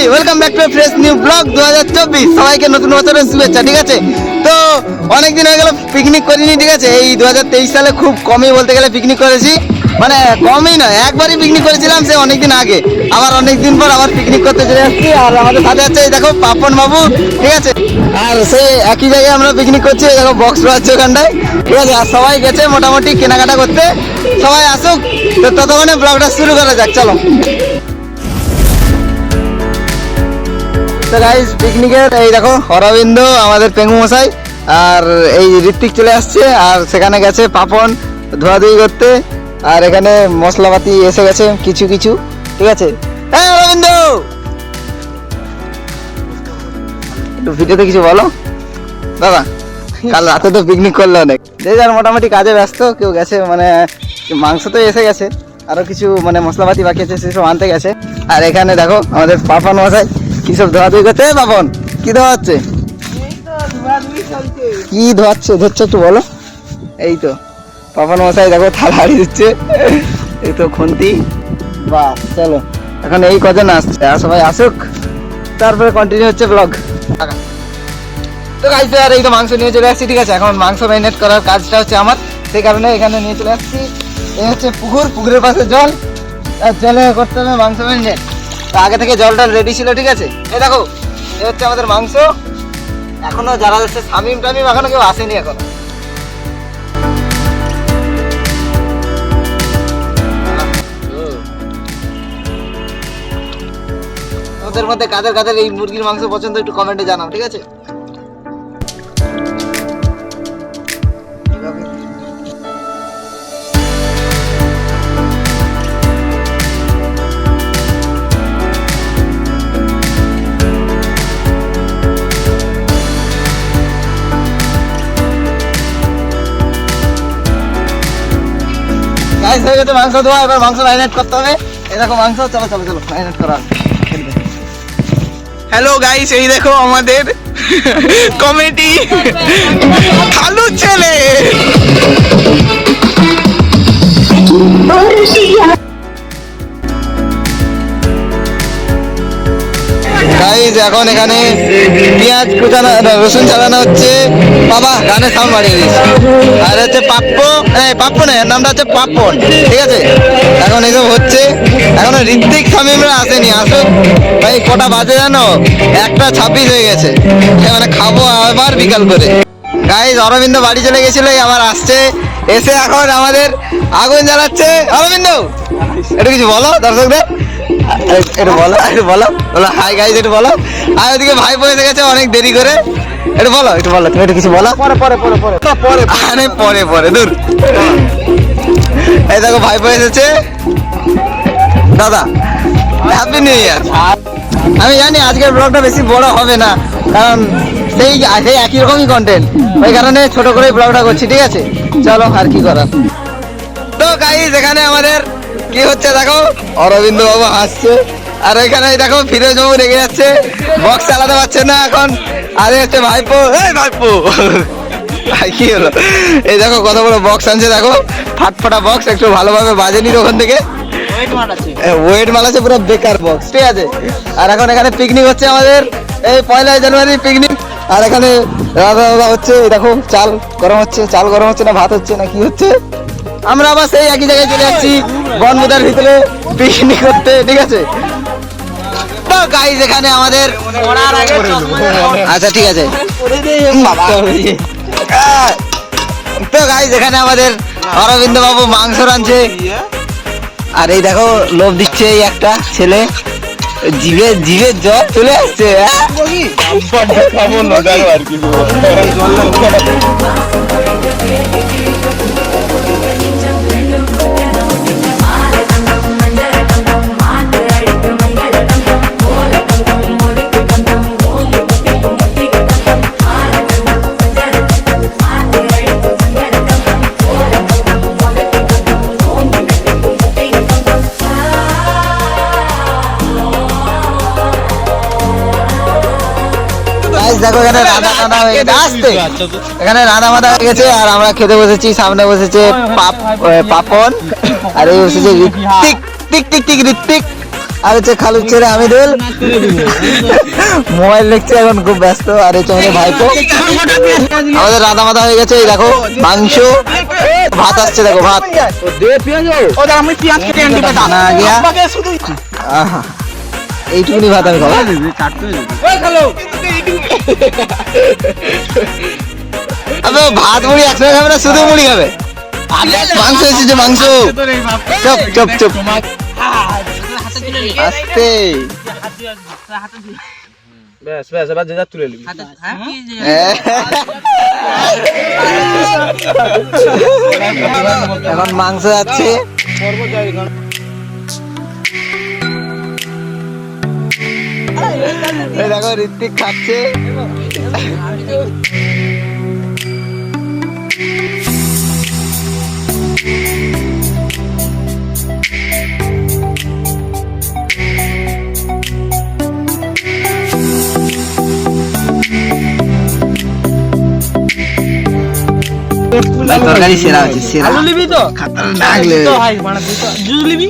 Finally welcome back to fresh new blog 2024। সবাইকে নতুন বছরের শুভেচ্ছা। ঠিক আছে, তো অনেকদিন হয়ে গেল পিকনিক করিনি। ঠিক আছে, এই 2023 সালে খুব কমই বলতে গেলে পিকনিক করেছি, মানে কমই নয়, একবারই পিকনিক করেছিলাম সে অনেকদিন আগে। আবার অনেকদিন পর আবার পিকনিক করতে চলে আসছি। আর আমাদের সাথে আছে দেখো পাপন বাবু। ঠিক আছে, আর সেই একই জায়গায় আমরা পিকনিক করছি। দেখো বক্স বাজছে ওখানটায়। ঠিক আছে, আর সবাই গেছে মোটামুটি কেনাকাটা করতে। সবাই আসুক, তো ততক্ষণে ব্লগটা শুরু করা যাক, চলো। তো গাইস, পিকনিকের এই দেখো অরবিন্দ, আমাদের পেঙ্গু মশাই, আর এই ঋত্বিক চলে আসছে। আর সেখানে গেছে পাপন ধোয়াধুয়ি করতে। আর এখানে মশলাপাতি এসে গেছে কিছু কিছু। ঠিক আছে, হ্যাঁ অরবিন্দ, একটু ভিডিওতে কিছু বলো দাদা। কাল রাতে তো পিকনিক করলো অনেক, যে যার মোটামুটি কাজে ব্যস্ত। কেউ গেছে মানে মাংস তো এসে গেছে, আরো কিছু মানে মশলাপাতি বাকি আছে সেসব আনতে গেছে। আর এখানে দেখো আমাদের পাপন মশাই কি সব ধোয়াধুয়ি করছে। পাপন কি ধোয়াচ্ছে, কি ধোয়াচ্ছে, ধরছে একটু বলো। এই তো পাপন মশাই দেখো থালা হারিয়ে দিচ্ছে, এই তো খুন্তি। বাস চলো, এখন এই কজন আসছে, আর সবাই আসুক, তারপরে কন্টিনিউ হচ্ছে ব্লগ। তো গাইস, আর এই তো মাংস নিয়ে চলে আসছি। ঠিক আছে, এখন মাংস ম্যারিনেট করার কাজটা হচ্ছে আমার, সেই কারণে এখানে নিয়ে চলে আসছি। এই হচ্ছে পুকুর, পুকুরের পাশে জল, আর জলে করতে হবে মাংস ম্যারিনেট। তো আগে থেকে জলটা রেডি ছিল। ঠিক আছে, এই দেখো এই হচ্ছে আমাদের মাংস। এখনো যারা যাচ্ছে শামিম টামিম এখনো কেউ আসেনি এখনো। ওদের মধ্যে কাদের কাদের এই মুরগির মাংস পছন্দ একটু কমেন্টে জানাও। ঠিক আছে, হয়ে গেছে মাংস ধোয়া, এবার মাংস ম্যারিনেট করতে হবে। এই দেখো মাংস, চলো চলো চলো ম্যারিনেট করা। হ্যালো গাইস, এই দেখো আমাদের কমেডি ভালো ছেলে। গাইস, এখন এখানে পেঁয়াজ কুচানো, রসুন ছাড়ানো হচ্ছে। বাবা গানের সাউন্ড বাড়িয়ে দিস। আর হচ্ছে পাপ্পু, পাপ্পু নয়, নামটা হচ্ছে পাপন। ঠিক আছে, এখন এইসব হচ্ছে। এখনো ঋত্বিক শামিমরা আসেনি, আসুক। ভাই কটা বাজে জানো, 1:26 হয়ে গেছে। মানে খাবো আবার বিকাল করে। গাইস, অরবিন্দ বাড়ি চলে গেছিল, আবার আসছে। এসে এখন আমাদের আগুন জ্বালাচ্ছে। অরবিন্দ একটু কিছু বলো দর্শকদের, একটু বলো, একটু বলো, বলো হাই গাইস, একটু বলো। আর ওদিকে ভাই এসে গেছে অনেক দেরি করে। একটু বলো, একটু বলো, তুমি একটু কিছু বলো। পরে পরে পরে পরে পরে আরে পরে পরে দূর। এই দেখো ভাই এসেছে। দাদা হ্যাপি নিউ ইয়ার। আমি জানি আজকের ব্লগটা বেশি বড় হবে না, কারণ সেই একই রকমই কন্টেন্ট, ওই কারণে ছোট করে ব্লগটা করছি। ঠিক আছে, চলো আর কি করার। তো গাইস, এখানে আমাদের কি হচ্ছে দেখো, অরবিন্দ বাবু হাসছে। আর এখানে দেখো ফিরোজ বাবু রেগে যাচ্ছে, বক্স চালাতে পারছে না এখন। আরে হচ্ছে ভাইপো, এই ভাইপো কি হলো, এই দেখো কত বড় বক্স আনছে দেখো, ফাটফাটা বক্স, একটু ভালোভাবে বাজেনি ওখান থেকে, ওয়েট মালাচ্ছে পুরো বেকার বক্স। ঠিক আছে, আর এখন এখানে পিকনিক হচ্ছে আমাদের, এই 1 জানুয়ারি পিকনিক। আর এখানে রাধা রাধা হচ্ছে, দেখো চাল গরম হচ্ছে, চাল গরম হচ্ছে না ভাত হচ্ছে না কি হচ্ছে। আমরা আবার সেই একই জায়গায় চলে যাচ্ছি বনভোজের ভিতরে পিকনিক করতে। ঠিক আছে, তো গাইস এখানে আমাদের, আচ্ছা ঠিক আছে, তো গাইস এখানে আমাদের অরবিন্দ বাবু মাংস রাঁধছে। আর এই দেখো লোভ দিচ্ছে এই একটা ছেলে, জিভে জিভে জল চলে আসছে। দেখো এখানে রাধা টানা হয়ে গেছে, আসতে এখানে রাধা মাধা হয়ে গেছে। আর আমরা খেতে বসেছি, সামনে বসেছে পাপন, আর এই বসেছে Ritwik, tick tick tick Ritwik. আর হচ্ছে খালুর ছেলে আমিরুল মোবাইল দেখছে এখন খুব ব্যস্ত। আর হচ্ছে আমাদের ভাইপো, আমাদের রাধা মাথা হয়ে গেছে। এই দেখো মাংস, ভাত আসছে, দেখো ভাত আমি পেঁয়াজ কেটে আনতে না গিয়া আহা, এইটুকুনি ভাত আমি খাবো। আবে ভাত মুড়ি একসঙ্গে খাবে না শুধু মুড়ি খাবে? মাংস এসেছে মাংস। চপ চপ চপ আস্তে। এখন মাংস যাচ্ছে। এই দেখো ঋত্বিক খাচ্ছে। তরকারি সেরা হচ্ছে, সেরা। আলু নিবি তো? খতরনাক লেগে জুস নিবি?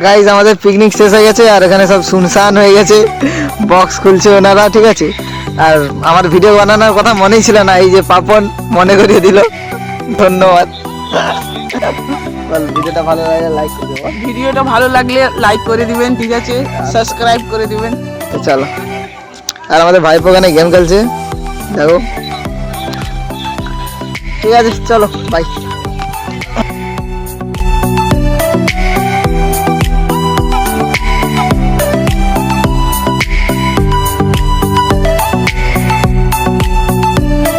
গাইজ আমাদের পিকনিক শেষ হয়ে গেছে আর এখানে সব শুনশান হয়ে গেছে। বক্স খুলছে ওনারা, ঠিক আছে। আর আমার ভিডিও বানানোর কথা মনেই ছিল না, এই যে পাপন মনে করিয়ে দিল, ধন্যবাদ। ভিডিওটা ভালো লাগলে লাইক করে দেবো। ভিডিওটা ভালো লাগলে লাইক করে দিবেন, ঠিক আছে, সাবস্ক্রাইব করে দিবেন। তো চলো। আর আমাদের ভাইপো ওখানে গেম খেলছে, দেখো। ঠিক আছে চলো, বাই।